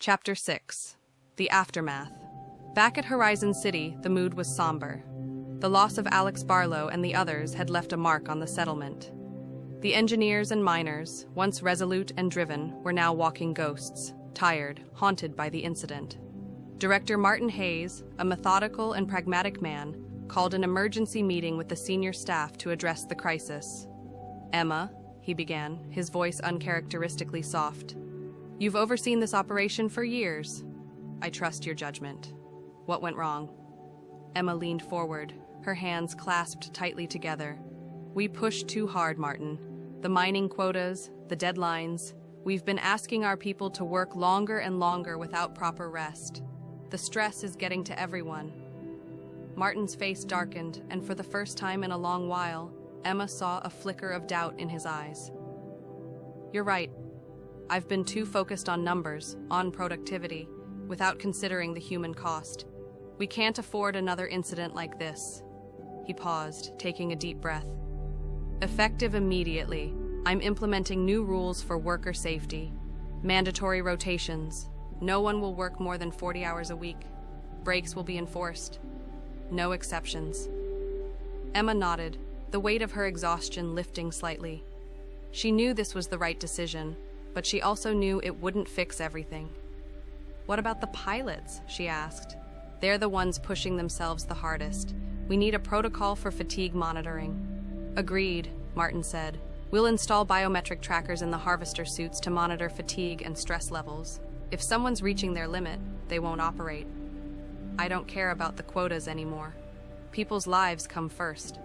Chapter 6. The Aftermath. Back at Horizon City, the mood was somber. The loss of Alex Barlow and the others had left a mark on the settlement. The engineers and miners, once resolute and driven, were now walking ghosts, tired, haunted by the incident. Director Martin Hayes, a methodical and pragmatic man, called an emergency meeting with the senior staff to address the crisis. "Emma," he began, his voice uncharacteristically soft, "you've overseen this operation for years. I trust your judgment. What went wrong?" Emma leaned forward, her hands clasped tightly together. "We pushed too hard, Martin. The mining quotas, the deadlines. We've been asking our people to work longer and longer without proper rest. The stress is getting to everyone." Martin's face darkened, and for the first time in a long while, Emma saw a flicker of doubt in his eyes. "You're right. I've been too focused on numbers, on productivity, without considering the human cost. We can't afford another incident like this." He paused, taking a deep breath. "Effective immediately, I'm implementing new rules for worker safety. Mandatory rotations. No one will work more than 40 hours a week. Breaks will be enforced. No exceptions." Emma nodded, the weight of her exhaustion lifting slightly. She knew this was the right decision, but she also knew it wouldn't fix everything. "What about the pilots?" she asked. "They're the ones pushing themselves the hardest. We need a protocol for fatigue monitoring." "Agreed," Martin said. "We'll install biometric trackers in the harvester suits to monitor fatigue and stress levels. If someone's reaching their limit, they won't operate. I don't care about the quotas anymore. People's lives come first."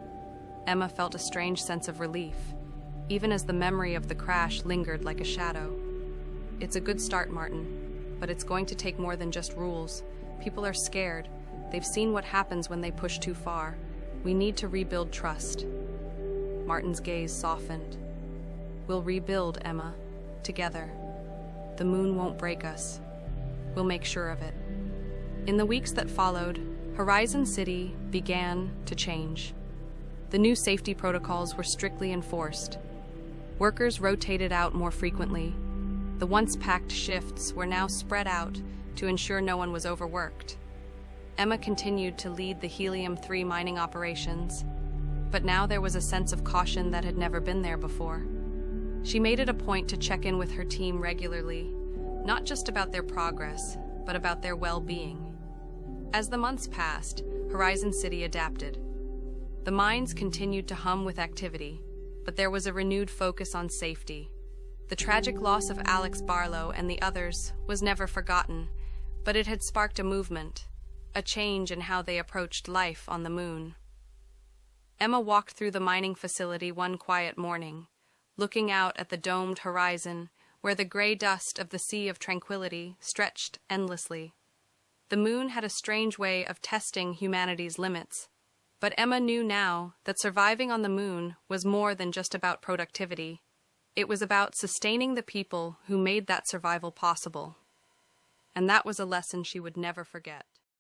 Emma felt a strange sense of relief, even as the memory of the crash lingered like a shadow. "It's a good start, Martin, but it's going to take more than just rules. People are scared. They've seen what happens when they push too far. We need to rebuild trust." Martin's gaze softened. "We'll rebuild, Emma, together. The moon won't break us. We'll make sure of it." In the weeks that followed, Horizon City began to change. The new safety protocols were strictly enforced. Workers rotated out more frequently. The once packed shifts were now spread out to ensure no one was overworked. Emma continued to lead the Helium-3 mining operations, but now there was a sense of caution that had never been there before. She made it a point to check in with her team regularly, not just about their progress, but about their well-being. As the months passed, Horizon City adapted. The mines continued to hum with activity, but there was a renewed focus on safety. The tragic loss of Alex Barlow and the others was never forgotten, but it had sparked a movement, a change in how they approached life on the moon. Emma walked through the mining facility one quiet morning, looking out at the domed horizon where the gray dust of the Sea of Tranquility stretched endlessly. The moon had a strange way of testing humanity's limits, but Emma knew now that surviving on the moon was more than just about productivity. It was about sustaining the people who made that survival possible. And that was a lesson she would never forget.